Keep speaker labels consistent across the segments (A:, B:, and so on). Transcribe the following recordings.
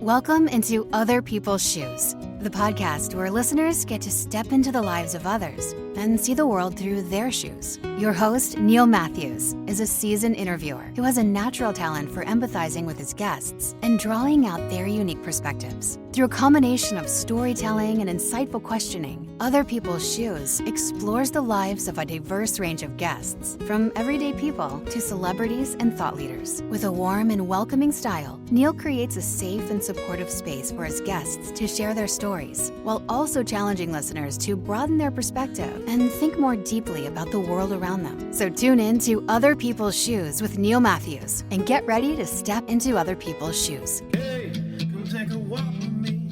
A: Welcome into Other People's Shoes, the podcast where listeners get to step into the lives of others and see the world through their shoes. Your host, Neil Matthews, is a seasoned interviewer who has a natural talent for empathizing with his guests and drawing out their unique perspectives. Through a combination of storytelling and insightful questioning, Other People's Shoes explores the lives of a diverse range of guests, from everyday people to celebrities and thought leaders. With a warm and welcoming style, Neil creates a safe and supportive space for his guests to share their stories, while also challenging listeners to broaden their perspective and think more deeply about the world around them. So tune in to Other People's Shoes with Neil Matthews and get ready to step into other people's shoes.
B: Hey, come take a walk with me,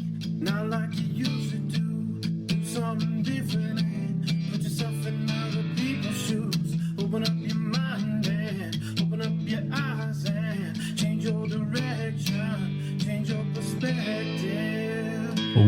B: not like you used to do. Do something different and put yourself in other people's shoes. Open up your mind and open up your eyes and change your direction, change your perspective.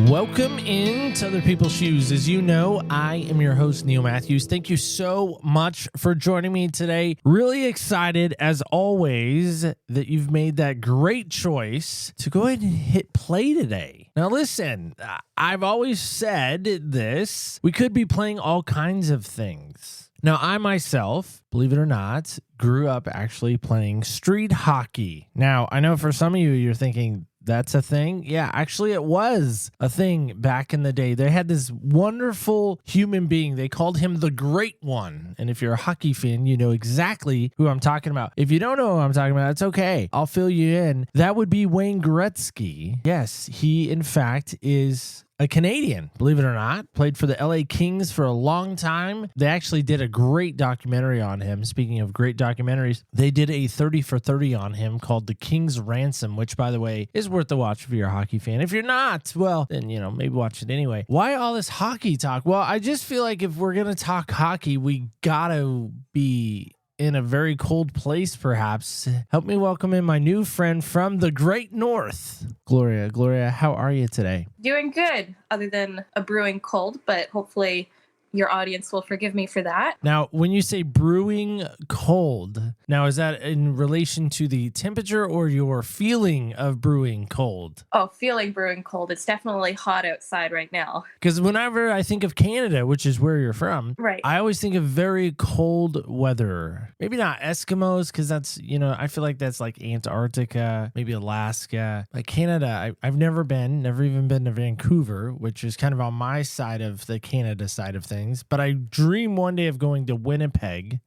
C: Welcome into Other People's Shoes. As you know, I am your host, Neil Matthews. Thank you so much for joining me today. Really excited, as always, that you've made that great choice to go ahead and hit play today. Now, listen, I've always said this. We could be playing all kinds of things. Now, I myself, believe it or not, grew up actually playing street hockey. Now, I know for some of you, you're thinking, that's a thing? Yeah, actually it was a thing back in the day. They had this wonderful human being. They called him the Great One. And if you're a hockey fan, you know exactly who I'm talking about. If you don't know who I'm talking about, it's okay. I'll fill you in. That would be Wayne Gretzky. Yes, he in fact is a Canadian, believe it or not. Played for the LA Kings for a long time. They actually did a great documentary on him. Speaking of great documentaries, they did a 30 for 30 on him called The King's Ransom, which, by the way, is worth the watch if you're a hockey fan. If you're not, well, then, maybe watch it anyway. Why all this hockey talk? Well, I just feel like if we're going to talk hockey, we gotta be in a very cold place, perhaps. Help me welcome in my new friend from the Great North, Gloryah. Gloryah, how are you today?
D: Doing good, other than a brewing cold, but hopefully your audience will forgive me for that.
C: Now, when you say brewing cold, now is that in relation to the temperature or your feeling of brewing cold?
D: Oh, feeling brewing cold. It's definitely hot outside right now.
C: Because whenever I think of Canada, which is where you're from,
D: right,
C: I always think of very cold weather. Maybe not Eskimos, because that's, I feel like that's like Antarctica, maybe Alaska. Like Canada, I've never even been to Vancouver, which is kind of on my side of the Canada side of things. But I dream one day of going to Winnipeg,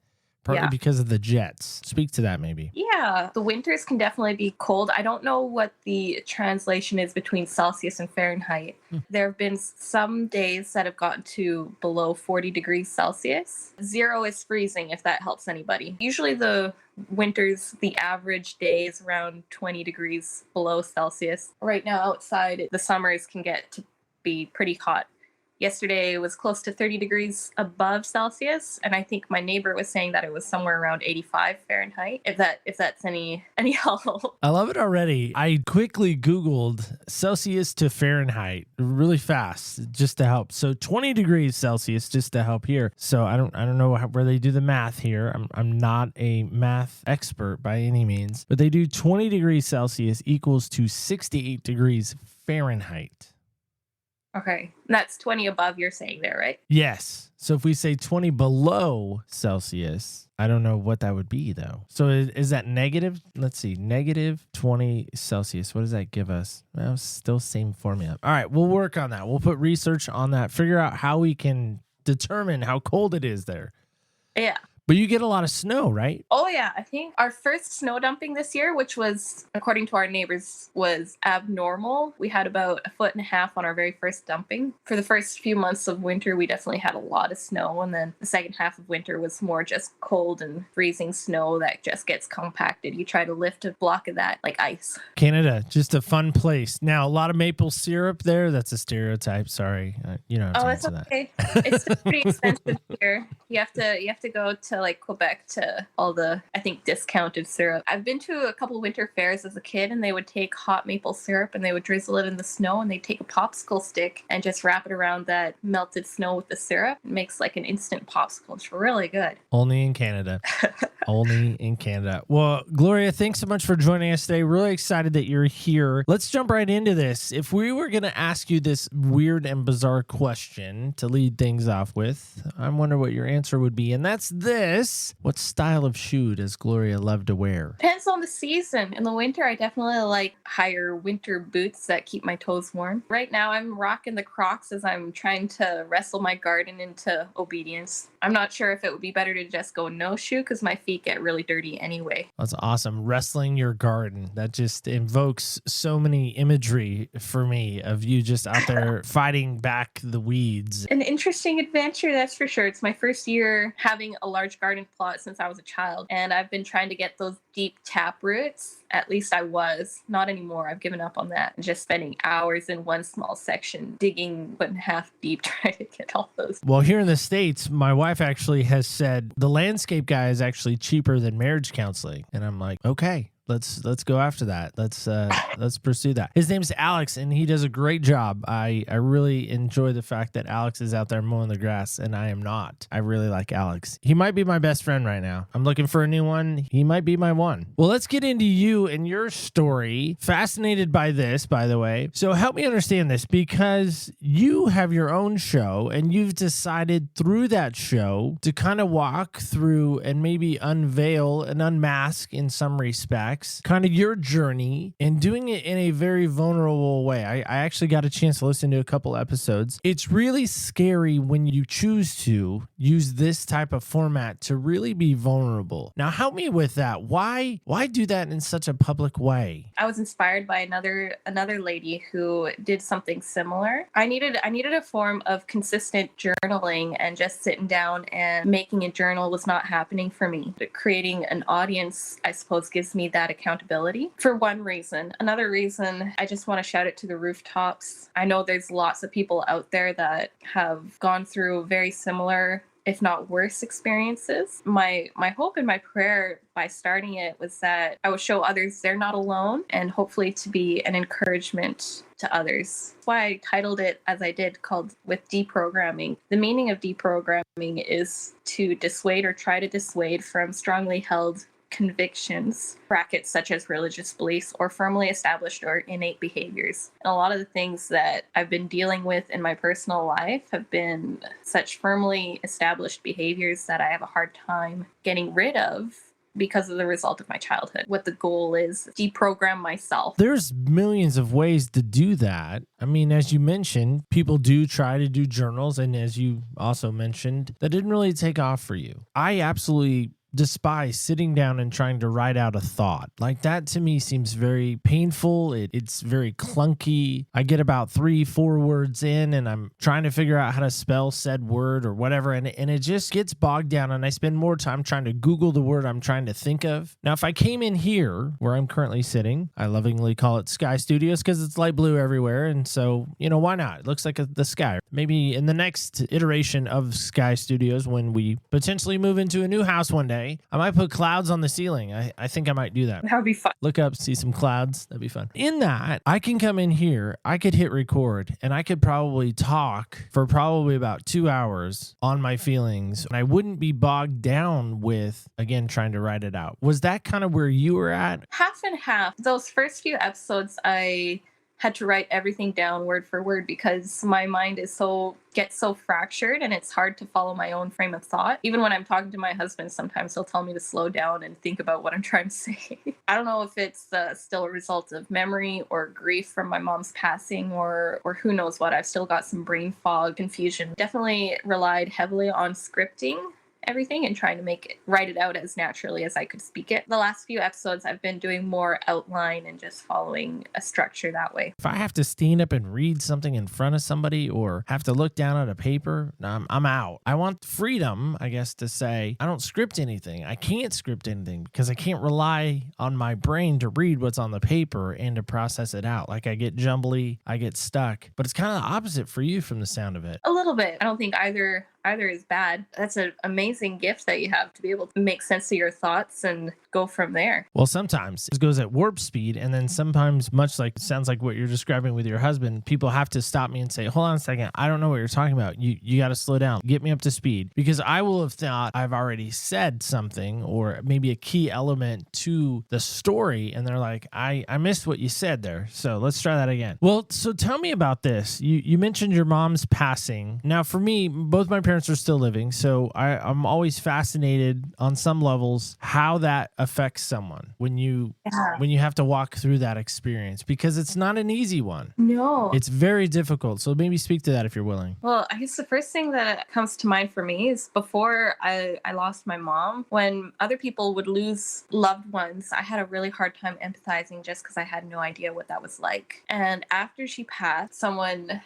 C: partly because of the Jets. Speak to that, maybe.
D: Yeah, the winters can definitely be cold. I don't know what the translation is between Celsius and Fahrenheit. There have been some days that have gotten to below 40 degrees Celsius. 0 is freezing, if that helps anybody. Usually the winters, the average day is around 20 degrees below Celsius. Right now outside, the summers can get to be pretty hot. Yesterday it was close to 30 degrees above Celsius, and I think my neighbor was saying that it was somewhere around 85 Fahrenheit, if that's any help.
C: I love it already. I quickly Googled Celsius to Fahrenheit really fast just to help. So 20 degrees Celsius just to help here. So I don't know where they do the math here. I'm not a math expert by any means, but they do 20 degrees Celsius equals to 68 degrees Fahrenheit.
D: Okay, that's 20 above you're saying there, right?
C: Yes. So if we say 20 below Celsius, I don't know what that would be, though. So is that negative? Let's see, negative 20 Celsius. What does that give us? Well, still same formula. All right, we'll work on that. We'll put research on that, figure out how we can determine how cold it is there.
D: Yeah.
C: But you get a lot of snow, right?
D: Oh, yeah. I think our first snow dumping this year, which was, according to our neighbors, was abnormal. We had about 1.5 feet on our very first dumping. For the first few months of winter, we definitely had a lot of snow. And then the second half of winter was more just cold and freezing snow that just gets compacted. You try to lift a block of that like ice.
C: Canada, just a fun place. Now, a lot of maple syrup there. That's a stereotype. Sorry.
D: Oh, it's okay. It's still pretty expensive here. You have to go to to like Quebec to all the, I think, discounted syrup. I've been to a couple winter fairs as a kid, and they would take hot maple syrup and they would drizzle it in the snow, and they'd take a popsicle stick and just wrap it around that melted snow with the syrup. It makes like an instant popsicle. It's really good.
C: Only in Canada. Only in Canada. Well, Gloryah, thanks so much for joining us today. Really excited that you're here. Let's jump right into this. If we were going to ask you this weird and bizarre question to lead things off with, I wonder what your answer would be. And that's this. What style of shoe does Gloryah love to wear?
D: Depends on the season. In the winter, I definitely like higher winter boots that keep my toes warm. Right now, I'm rocking the Crocs as I'm trying to wrestle my garden into obedience. I'm not sure if it would be better to just go no shoe because my feet get really dirty anyway.
C: That's awesome. Wrestling your garden. That just invokes so many imagery for me of you just out there fighting back the weeds.
D: An interesting adventure, that's for sure. It's my first year having a large garden plot since I was a child, and I've been trying to get those deep tap roots. At least I was. Not anymore. I've given up on that. Just spending hours in one small section, digging 1.5 deep, trying to get all those.
C: Well, here in the States, my wife actually has said the landscape guy is actually cheaper than marriage counseling. And I'm like, okay. Let's go after that. Let's pursue that. His name's Alex, and he does a great job. I really enjoy the fact that Alex is out there mowing the grass, and I am not. I really like Alex. He might be my best friend right now. I'm looking for a new one. He might be my one. Well, let's get into you and your story. Fascinated by this, by the way. So help me understand this, because you have your own show, and you've decided through that show to kind of walk through and maybe unveil and unmask in some respects kind of your journey, and doing it in a very vulnerable way. I actually got a chance to listen to a couple episodes. It's really scary when you choose to use this type of format to really be vulnerable. Now, help me with that. Why do that in such a public way?
D: I was inspired by another lady who did something similar. I needed a form of consistent journaling, and just sitting down and making a journal was not happening for me. Creating an audience, I suppose, gives me that accountability for one reason. Another reason, I just want to shout it to the rooftops. I know there's lots of people out there that have gone through very similar, if not worse, experiences. My hope and my prayer by starting it was that I would show others they're not alone, and hopefully to be an encouragement to others. That's why I titled it as I did, called With Deprogramming. The meaning of deprogramming is to dissuade or try to dissuade from strongly held convictions, brackets such as religious beliefs, or firmly established or innate behaviors. And a lot of the things that I've been dealing with in my personal life have been such firmly established behaviors that I have a hard time getting rid of because of the result of my childhood. What the goal is, deprogram myself.
C: There's millions of ways to do that. I mean, as you mentioned, people do try to do journals, and as you also mentioned, that didn't really take off for you. I absolutely despise sitting down and trying to write out a thought. Like, that to me seems very painful. It's very clunky. I get about 3-4 words in, and I'm trying to figure out how to spell said word or whatever, and it just gets bogged down, and I spend more time trying to Google the word I'm trying to think of. Now, if I came in here where I'm currently sitting, I lovingly call it Sky Studios because it's light blue everywhere, and so, why not? It looks like the sky. Maybe in the next iteration of Sky Studios, when we potentially move into a new house one day, I might put clouds on the ceiling. I think I might do that.
D: That would be fun.
C: Look up, see some clouds. That'd be fun. In that, I can come in here, I could hit record, and I could probably talk for probably about 2 hours on my feelings, and I wouldn't be bogged down with, again, trying to write it out. Was that kind of where you were at?
D: Half and half. Those first few episodes, I had to write everything down word for word because my mind gets so fractured, and it's hard to follow my own frame of thought. Even when I'm talking to my husband, sometimes he'll tell me to slow down and think about what I'm trying to say. I don't know if it's still a result of memory or grief from my mom's passing, or who knows what. I've still got some brain fog, confusion. Definitely relied heavily on scripting everything and trying to write it out as naturally as I could speak it. The last few episodes, I've been doing more outline and just following a structure that way.
C: If I have to stand up and read something in front of somebody or have to look down at a paper, I'm out. I want freedom, I guess, to say, I don't script anything. I can't script anything because I can't rely on my brain to read what's on the paper and to process it out. Like, I get jumbly, I get stuck. But it's kind of the opposite for you from the sound of it.
D: A little bit. I don't think either either is bad. That's an amazing gift that you have to be able to make sense of your thoughts and go from there.
C: Well, sometimes it goes at warp speed, and then sometimes, much like it sounds like what you're describing with your husband, people have to stop me and say, hold on a second, I don't know what you're talking about. You got to slow down, get me up to speed, because I will have thought I've already said something or maybe a key element to the story, and they're like, I missed what you said there, so let's try that again. Well, so tell me about this. You mentioned your mom's passing. Now, for me, both my parents are still living, so I'm always fascinated on some levels how that affects someone when you have to walk through that experience, because it's not an easy one.
D: No.
C: It's very difficult. So maybe speak to that if you're willing.
D: Well, I guess the first thing that comes to mind for me is before I lost my mom, when other people would lose loved ones, I had a really hard time empathizing just because I had no idea what that was like. And after she passed, a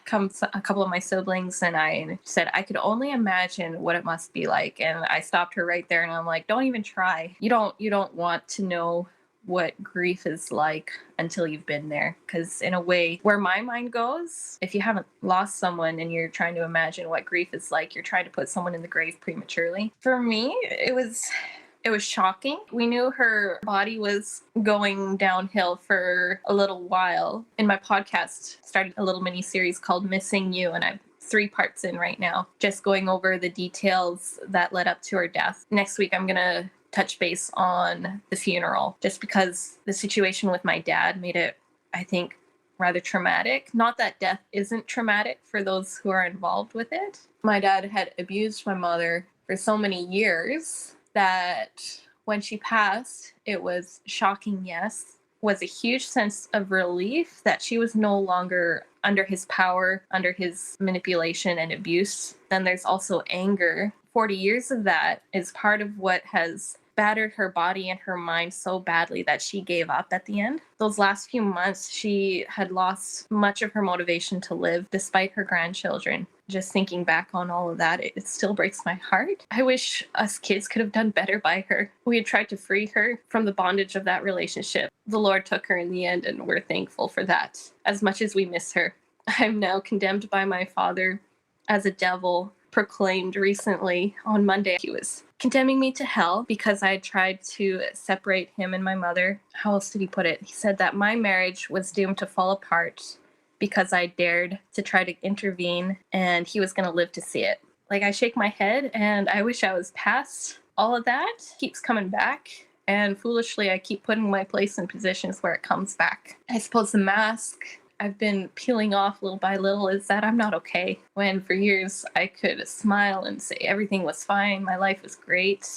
D: couple of my siblings and I said, I could only imagine what it must be like. And I stopped her right there and I'm like, don't even try. You don't want to know what grief is like until you've been there, because in a way, where my mind goes, if you haven't lost someone and you're trying to imagine what grief is like, you're trying to put someone in the grave prematurely. For me, it was shocking. We knew her body was going downhill for a little while. In my podcast, started a little mini series called Missing You, and I'm 3 parts in right now, just going over the details that led up to her death. Next week, I'm gonna touch base on the funeral, just because the situation with my dad made it, I think, rather traumatic. Not that death isn't traumatic for those who are involved with it. My dad had abused my mother for so many years that when she passed, it was shocking, yes, was a huge sense of relief that she was no longer under his power, under his manipulation and abuse. Then there's also anger. 40 years of that is part of what has battered her body and her mind so badly that she gave up at the end. Those last few months, she had lost much of her motivation to live despite her grandchildren. Just thinking back on all of that, it still breaks my heart. I wish us kids could have done better by her. We had tried to free her from the bondage of that relationship. The Lord took her in the end, and we're thankful for that. As much as we miss her, I'm now condemned by my father as a devil, proclaimed recently on Monday. He was condemning me to hell because I tried to separate him and my mother. How else did he put it? He said that my marriage was doomed to fall apart because I dared to try to intervene, and he was going to live to see it. Like, I shake my head and I wish I was past all of that. It keeps coming back, and foolishly I keep putting my place in positions where it comes back. I suppose the mask I've been peeling off little by little is that I'm not okay. When for years I could smile and say everything was fine, my life was great,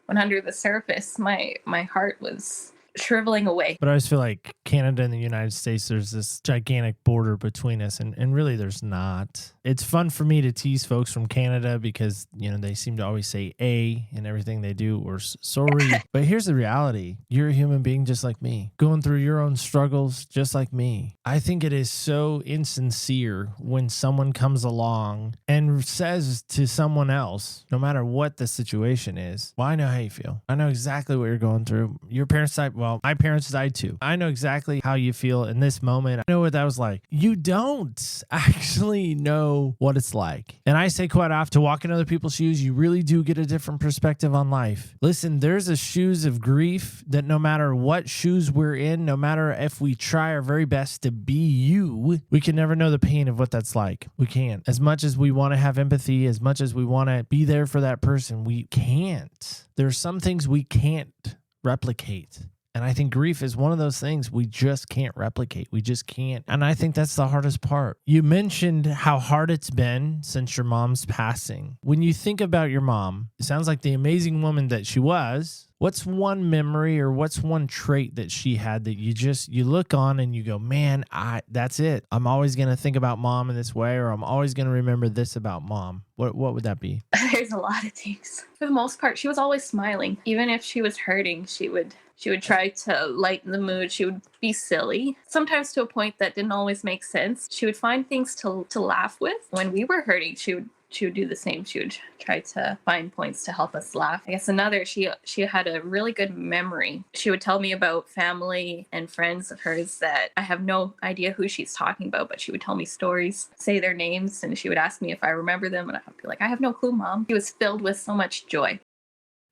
D: when under the surface my heart was shriveling away.
C: But I always feel like Canada and the United States, there's this gigantic border between us, and really there's not. It's fun for me to tease folks from Canada because, you know, they seem to always say A in everything they do, or sorry. But here's the reality. You're a human being just like me, going through your own struggles just like me. I think it is so insincere when someone comes along and says to someone else, no matter what the situation is, well, I know how you feel. I know exactly what you're going through. Your parents died. Well, my parents died too. I know exactly how you feel in this moment. I know what that was like. You don't actually know what it's like. And I say quite often, to walk in other people's shoes, you really do get a different perspective on life. Listen, there's a shoes of grief that no matter what shoes we're in, no matter if we try our very best to be you, we can never know the pain of what that's like. We can't. As much as we want to have empathy, as much as we want to be there for that person, we can't. There are some things we can't replicate. And I think grief is one of those things we just can't replicate. We just can't. And I think that's the hardest part. You mentioned how hard it's been since your mom's passing. When you think about your mom, it sounds like the amazing woman that she was. What's one memory or what's one trait that she had that you look on and you go, man, that's it. I'm always going to think about mom in this way, or I'm always going to remember this about mom. What would that be?
D: There's a lot of things. For the most part, she was always smiling. Even if she was hurting, she would try to lighten the mood. She would be silly, sometimes to a point that didn't always make sense. She would find things to laugh with. When we were hurting, she would she would do the same. She would try to find points to help us laugh. I guess another, she had a really good memory. She would tell me about family and friends of hers that I have no idea who she's talking about, but she would tell me stories, say their names, and she would ask me if I remember them, and I'd be like, I have no clue, Mom. She was filled with so much joy.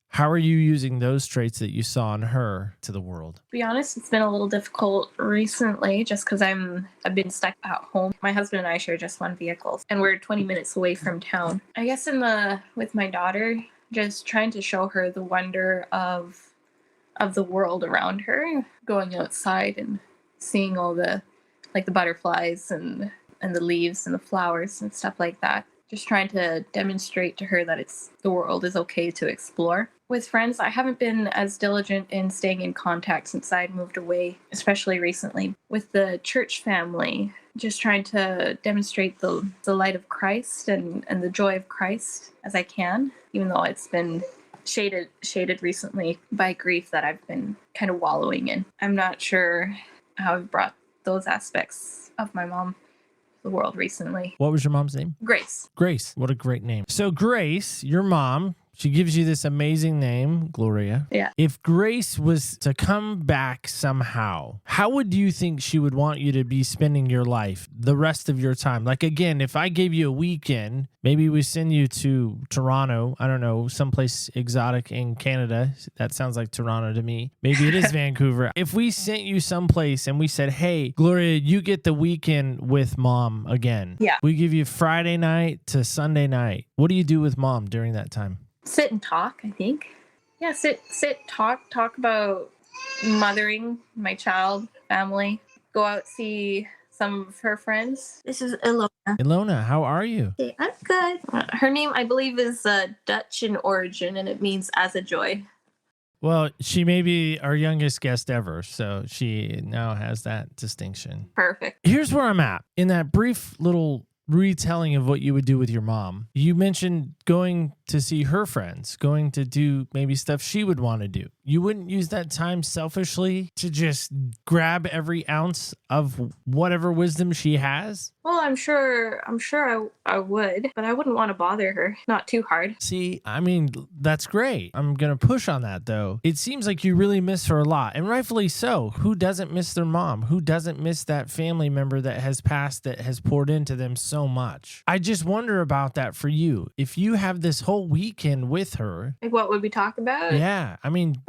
C: How are you using those traits that you saw in her to the world?
D: To be honest, it's been a little difficult recently just because I've been stuck at home. My husband and I share just one vehicle, and we're 20 minutes away from town. I guess with my daughter, just trying to show her the wonder of the world around her, going outside and seeing all the butterflies and the leaves and the flowers and stuff like that. Just trying to demonstrate to her that the world is okay to explore. With friends, I haven't been as diligent in staying in contact since I had moved away, especially recently. With the church family, just trying to demonstrate the light of Christ and the joy of Christ as I can, even though it's been shaded recently by grief that I've been kind of wallowing in. I'm not sure how I've brought those aspects of my mom the world recently.
C: What was your mom's name?
D: Grace.
C: Grace. What a great name. So Grace, your mom, she gives you this amazing name, Gloryah.
D: Yeah.
C: If Grace was to come back somehow, how would you think she would want you to be spending your life, the rest of your time? Like, again, if I gave you a weekend, maybe we send you to Toronto, I don't know, someplace exotic in Canada. That sounds like Toronto to me. Maybe it is Vancouver. If we sent you someplace and we said, hey, Gloryah, you get the weekend with Mom again.
D: Yeah.
C: We give you Friday night to Sunday night. What do you do with Mom during that time?
D: Sit and talk, I think. Yeah, sit, talk about mothering my child, family. Go out, see some of her friends. This is Ilona.
C: Ilona, how are you?
D: Okay, I'm good. Her name, I believe, is Dutch in origin, and it means as a joy.
C: Well, she may be our youngest guest ever, so she now has that distinction.
D: Perfect.
C: Here's where I'm at. In that brief little retelling of what you would do with your mom, you mentioned going to see her friends, going to do maybe stuff she would want to do. You wouldn't use that time selfishly to just grab every ounce of whatever wisdom she has?
D: Well, I'm sure I would, but I wouldn't want to bother her. Not too hard.
C: See, I mean, that's great. I'm going to push on that, though. It seems like you really miss her a lot, and rightfully so. Who doesn't miss their mom? Who doesn't miss that family member that has passed, that has poured into them so much? I just wonder about that for you. If you have this whole weekend with her.
D: Like, what would we talk about?
C: Yeah, I mean,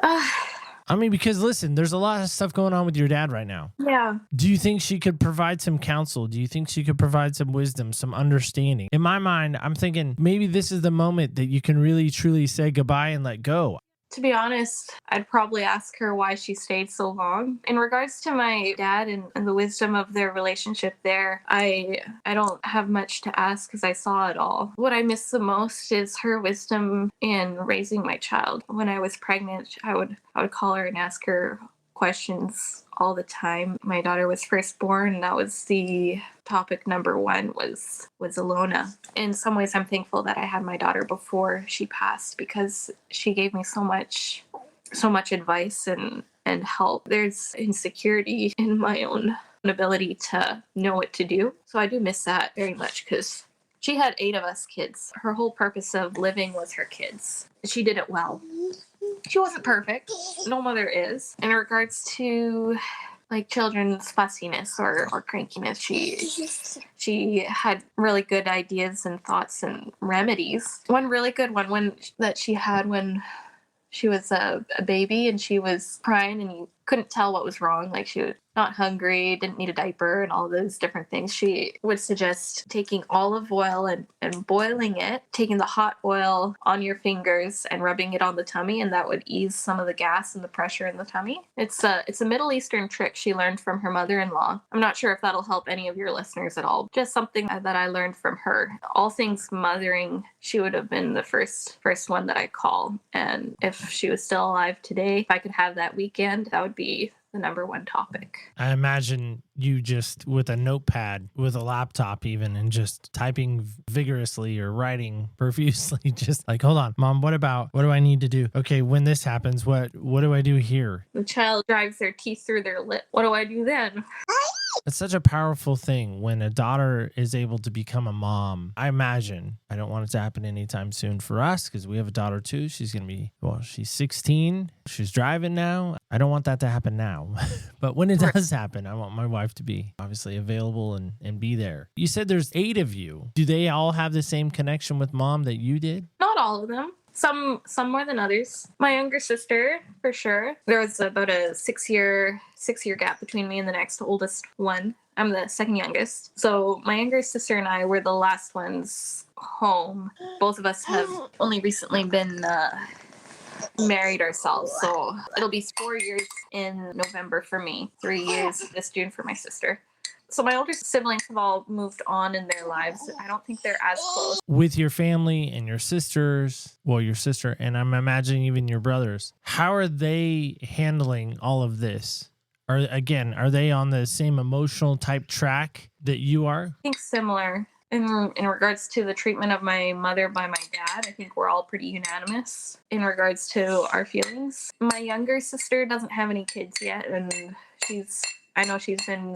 C: because listen, there's a lot of stuff going on with your dad right now.
D: Yeah.
C: Do you think she could provide some counsel? Do you think she could provide some wisdom, some understanding? In my mind, I'm thinking maybe this is the moment that you can really, truly say goodbye and let go.
D: To be honest, I'd probably ask her why she stayed so long. In regards to my dad and the wisdom of their relationship there, I don't have much to ask because I saw it all. What I miss the most is her wisdom in raising my child. When I was pregnant, I would call her and ask her questions all the time. My daughter was first born, and that was the topic number one was Ilona. In some ways, I'm thankful that I had my daughter before she passed because she gave me so much advice and help. There's insecurity in my own ability to know what to do. So I do miss that very much because she had 8 of us kids. Her whole purpose of living was her kids. She did it well. She wasn't perfect. No mother is. In regards to like children's fussiness or crankiness, she had really good ideas and thoughts and remedies. One really good one that she had when she was a baby and she was crying and you couldn't tell what was wrong. Like she was not hungry, didn't need a diaper, and all those different things. She would suggest taking olive oil and boiling it, taking the hot oil on your fingers and rubbing it on the tummy, and that would ease some of the gas and the pressure in the tummy. It's a Middle Eastern trick she learned from her mother-in-law. I'm not sure if that'll help any of your listeners at all. Just something that I learned from her. All things mothering, she would have been the first one that I call. And if she was still alive today, if I could have that weekend, that would be the number one topic.
C: I imagine you just with a notepad, with a laptop even, and just typing vigorously or writing profusely, just like, hold on, Mom, what do I need to do? Okay, when this happens, what do I do here?
D: The child drives their teeth through their lip. What do I do then?
C: It's such a powerful thing when a daughter is able to become a mom. I imagine, I don't want it to happen anytime soon for us because we have a daughter too. She's going to be, she's 16. She's driving now. I don't want that to happen now. But when it does happen, I want my wife to be obviously available and be there. You said there's 8 of you. Do they all have the same connection with mom that you did?
D: Not all of them. Some more than others. My younger sister, for sure. There was about a 6-year gap between me and the next oldest one. I'm the second youngest. So my younger sister and I were the last ones home. Both of us have only recently been married ourselves. So it'll be 4 years in November for me, 3 years this June for my sister. So my older siblings have all moved on in their lives. I don't think they're as close.
C: With your family and your sisters, your sister, and I'm imagining even your brothers, how are they handling all of this? Are they on the same emotional type track that you are?
D: I think similar. In regards to the treatment of my mother by my dad, I think we're all pretty unanimous in regards to our feelings. My younger sister doesn't have any kids yet, and I know she's been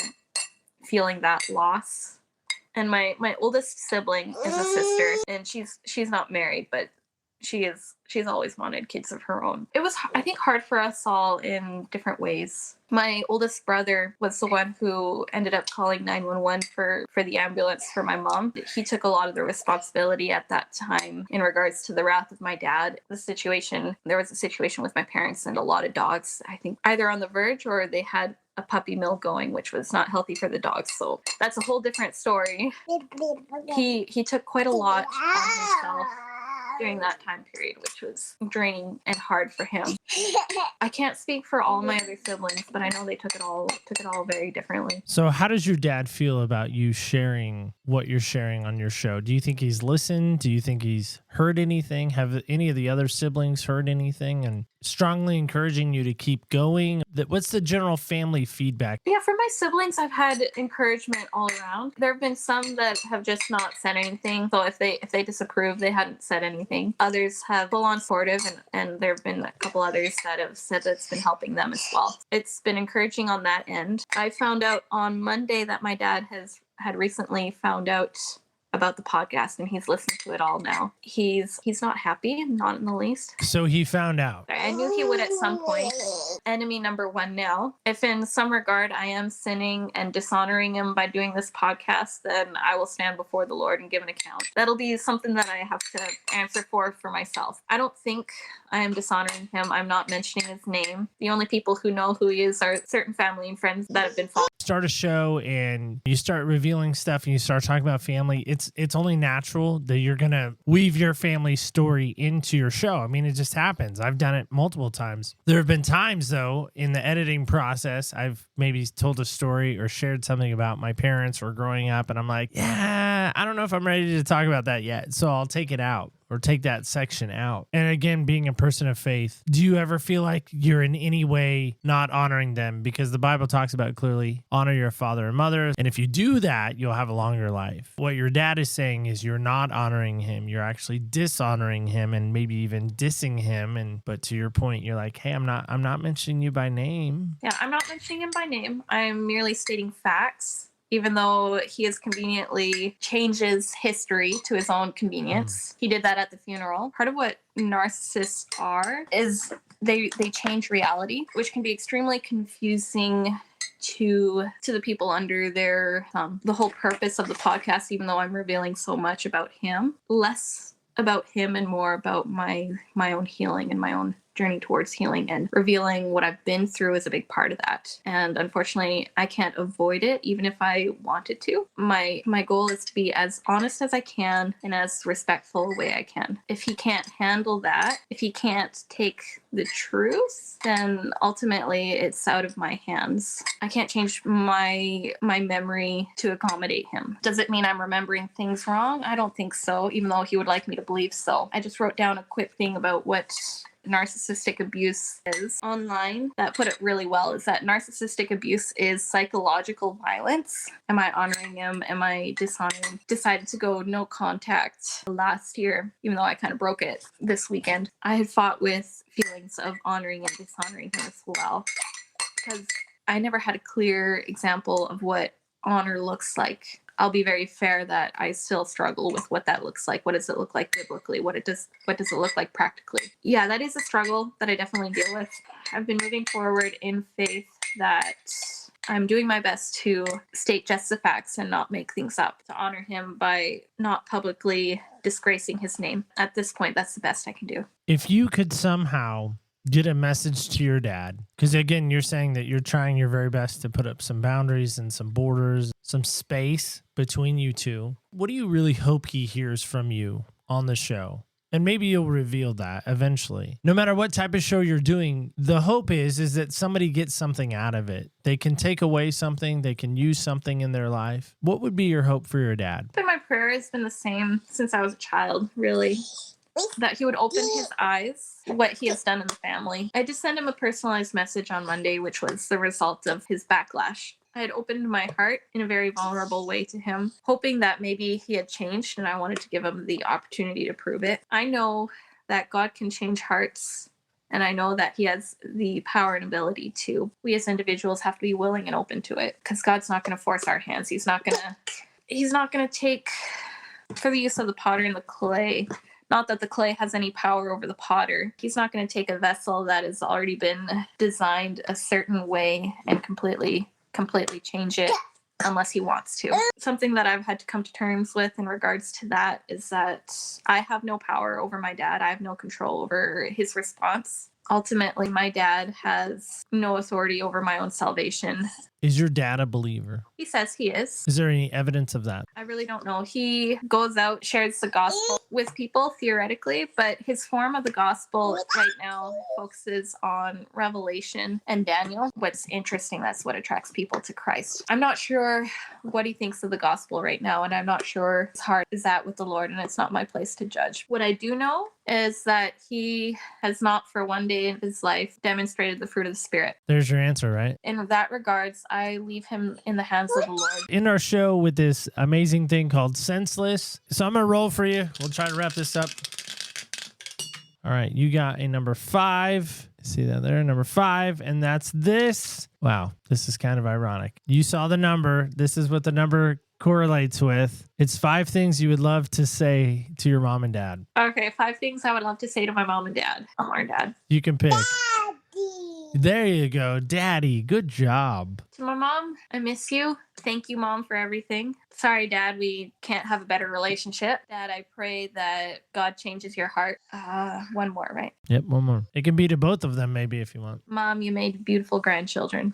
D: feeling that loss. And my oldest sibling is a sister, and she's not married, but she's always wanted kids of her own. It was, I think, hard for us all in different ways. My oldest brother was the one who ended up calling 911 for the ambulance for my mom. He took a lot of the responsibility at that time in regards to the wrath of my dad. There was a situation with my parents and a lot of dogs, I think, either on the verge or they had a puppy mill going, which was not healthy for the dogs. So that's a whole different story. He took quite a lot on himself during that time period, which was draining and hard for him. I can't speak for all my other siblings, but I know they took it all very differently.
C: So how does your dad feel about you sharing what you're sharing on your show? Do you think he's listened? Do you think he's heard anything? Have any of the other siblings heard anything and strongly encouraging you to keep going? What's the general family feedback?
D: Yeah, for my siblings, I've had encouragement all around. There have been some that have just not said anything. So if they disapprove, they hadn't said anything. Others have full on supportive, and there have been a couple others that have said that it's been helping them as well. It's been encouraging on that end. I found out on Monday that my dad had recently found out about the podcast, and he's listened to it all now. He's not happy, not in the least.
C: So he found out.
D: I knew he would at some point. Enemy number one now. If in some regard I am sinning and dishonoring him by doing this podcast, then I will stand before the Lord and give an account. That'll be something that I have to answer for myself. I don't think I am dishonoring him. I'm not mentioning his name. The only people who know who he is are certain family and friends that have been following.
C: Start a show and you start revealing stuff and you start talking about family, it's only natural that you're going to weave your family story into your show. I mean, it just happens. I've done it multiple times. There have been times, though, in the editing process, I've maybe told a story or shared something about my parents or growing up, and I'm like, yeah, I don't know if I'm ready to talk about that yet, so I'll take it out. Or take that section out. And again, being a person of faith, do you ever feel like you're in any way not honoring them? Because the Bible talks about clearly, honor your father and mother. And if you do that, you'll have a longer life. What your dad is saying is you're not honoring him. You're actually dishonoring him and maybe even dissing him. But to your point, you're like, hey, I'm not mentioning you by name.
D: Yeah, I'm not mentioning him by name. I'm merely stating facts. Even though he has conveniently changes history to his own convenience. He did that at the funeral. Part of what narcissists are is they change reality, which can be extremely confusing to the people under their thumb. The whole purpose of the podcast, even though I'm revealing so much about him, less about him and more about my own healing and my own journey towards healing, and revealing what I've been through is a big part of that. And unfortunately, I can't avoid it, even if I wanted to. My goal is to be as honest as I can and as respectful a way I can. If he can't handle that, if he can't take the truth, then ultimately it's out of my hands. I can't change my memory to accommodate him. Does it mean I'm remembering things wrong? I don't think so, even though he would like me to believe so. I just wrote down a quick thing about what narcissistic abuse is online that put it really well, is that narcissistic abuse is psychological violence. Am I honoring him? Am I dishonoring? Decided to go no contact last year, even though I kind of broke it this weekend. I had fought with feelings of honoring and dishonoring him as well, because I never had a clear example of what honor looks like. I'll be very fair that I still struggle with what that looks like. What does it look like biblically? What does it look like practically? Yeah, that is a struggle that I definitely deal with. I've been moving forward in faith that I'm doing my best to state just the facts and not make things up, to honor him by not publicly disgracing his name. At this point, that's the best I can do.
C: If you could somehow get a message to your dad, because again, you're saying that you're trying your very best to put up some boundaries and some borders, some space between you two. What do you really hope he hears from you on the show? And maybe you'll reveal that eventually. No matter what type of show you're doing, the hope is that somebody gets something out of it. They can take away something. They can use something in their life. What would be your hope for your dad?
D: But my prayer has been the same since I was a child, really. That he would open his eyes, what he has done in the family. I just sent him a personalized message on Monday, which was the result of his backlash. I had opened my heart in a very vulnerable way to him, hoping that maybe he had changed, and I wanted to give him the opportunity to prove it. I know that God can change hearts, and I know that he has the power and ability to. We as individuals have to be willing and open to it, because God's not going to force our hands. He's not going to take, for the use of the potter and the clay, not that the clay has any power over the potter. He's not going to take a vessel that has already been designed a certain way and completely change it unless he wants to. Something that I've had to come to terms with in regards to that is that I have no power over my dad. I have no control over his response. Ultimately, my dad has no authority over my own salvation.
C: Is your dad a believer?
D: He says he is.
C: Is there any evidence of that?
D: I really don't know. He goes out, shares the gospel with people theoretically, but his form of the gospel right now focuses on Revelation and Daniel. What's interesting, that's what attracts people to Christ. I'm not sure what he thinks of the gospel right now, and I'm not sure his heart is at with the Lord, and it's not my place to judge. What I do know is that he has not for one day in his life demonstrated the fruit of the Spirit.
C: There's your answer, right?
D: In that regards, I leave him in the hands of the Lord.
C: In our show with this amazing thing called Senseless. So I'm going to roll for you. We'll try to wrap this up. All right. You got a number 5. See that there? Number 5. And that's this. Wow. This is kind of ironic. You saw the number. This is what the number correlates with. It's 5 things you would love to say to your mom and dad.
D: Okay. 5 things I would love to say to my mom and dad. Mom or dad.
C: You can pick. There you go. Daddy, good job.
D: To my mom, I miss you. Thank you, Mom, for everything. Sorry, Dad, we can't have a better relationship. Dad, I pray that God changes your heart. One more, right?
C: Yep, one more. It can be to both of them, maybe, if you want.
D: Mom, you made beautiful grandchildren.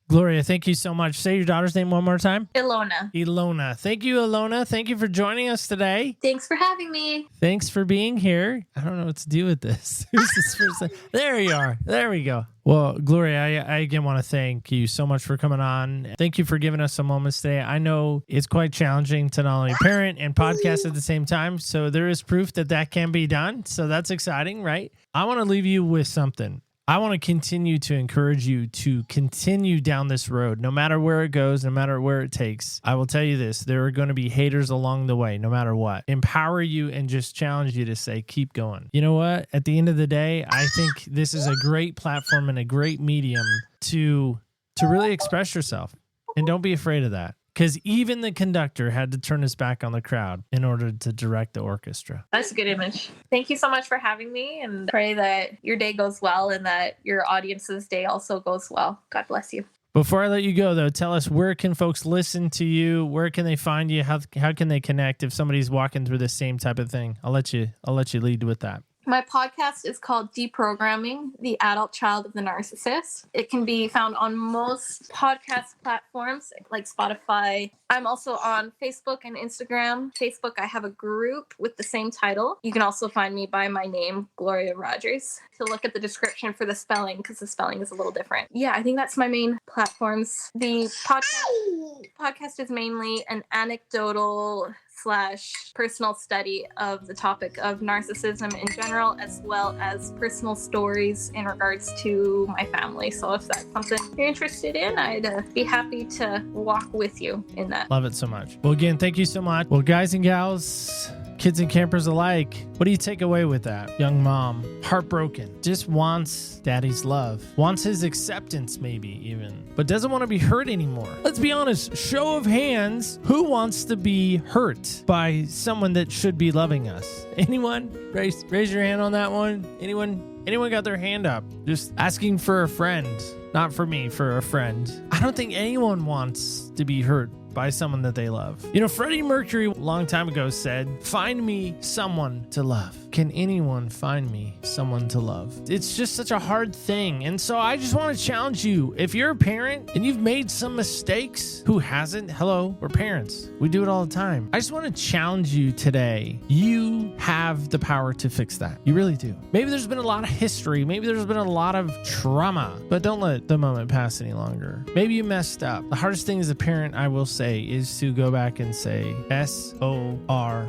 C: Gloria, thank you so much. Say your daughter's name one more time.
D: Ilona.
C: Thank you, Ilona. Thank you for joining us today.
D: Thanks for having me.
C: Thanks for being here. I don't know what to do with this. Who's this person? There you are. There we go. Well, Gloria, I again want to thank you so much for coming on. Thank you for giving us some moments today. I know it's quite challenging to not only parent and podcast at the same time, so there is proof that that can be done. So that's exciting, right? I want to leave you with something. I want to continue to encourage you to continue down this road, no matter where it goes, no matter where it takes. I will tell you this, there are going to be haters along the way, no matter what. Empower you and just challenge you to say, keep going. You know what? At the end of the day, I think this is a great platform and a great medium to really express yourself. And don't be afraid of that. Because even the conductor had to turn his back on the crowd in order to direct the orchestra.
D: That's a good image. Thank you so much for having me, and pray that your day goes well and that your audience's day also goes well. God bless you.
C: Before I let you go, though, tell us, where can folks listen to you? Where can they find you? How can they connect if somebody's walking through the same type of thing? I'll let you lead with that.
D: My podcast is called Deprogramming the Adult Child of the Narcissist. It can be found on most podcast platforms like Spotify. I'm also on Facebook and Instagram. Facebook, I have a group with the same title. You can also find me by my name, Gloryah Rodgers, to look at the description for the spelling, because the spelling is a little different. Yeah, I think that's my main platforms. The podcast is mainly an anecdotal / personal study of the topic of narcissism in general, as well as personal stories in regards to my family. So if that's something you're interested in, I'd be happy to walk with you in that.
C: Love it so much. Well, again, thank you so much. Well, guys and gals, Kids and campers alike, what do you take away with that? Young mom, heartbroken, just wants daddy's love, wants his acceptance maybe even, but doesn't want to be hurt anymore. Let's be honest, show of hands, who wants to be hurt by someone that should be loving us? Anyone? Raise your hand on that one. Anyone got their hand up? Just asking for a friend. Not for me, for a friend. I don't think anyone wants to be hurt by someone that they love. You know, Freddie Mercury a long time ago said, "Find me someone to love." Can anyone find me someone to love? It's just such a hard thing. And so I just want to challenge you. If you're a parent and you've made some mistakes, who hasn't? Hello, we're parents. We do it all the time. I just want to challenge you today. You have the power to fix that. You really do. Maybe there's been a lot of history. Maybe there's been a lot of trauma, but don't let the moment pass any longer. Maybe you messed up. The hardest thing as a parent, I will say, is to go back and say SORRY,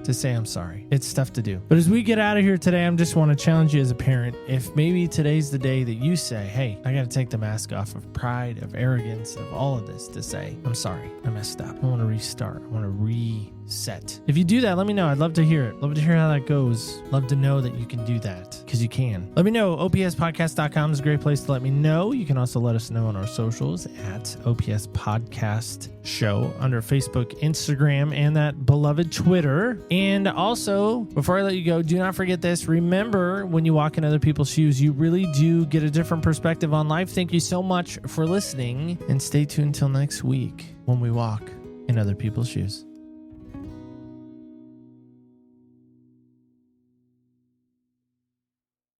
C: to say I'm sorry. It's tough to do. But as we get out of here today, I just want to challenge you as a parent. If maybe today's the day that you say, hey, I got to take the mask off of pride, of arrogance, of all of this to say, I'm sorry, I messed up. I want to restart. I want to reset. If you do that, let me know. I'd love to hear it. Love to hear how that goes. Love to know that you can do that, because you can. Let me know. OPSpodcast.com is a great place to let me know. You can also let us know on our socials at OPS Podcast Show under Facebook, Instagram, and that beloved Twitter. And also, before I let you go, do not forget this. Remember, when you walk in other people's shoes, you really do get a different perspective on life. Thank you so much for listening, and stay tuned till next week when we walk in other people's shoes.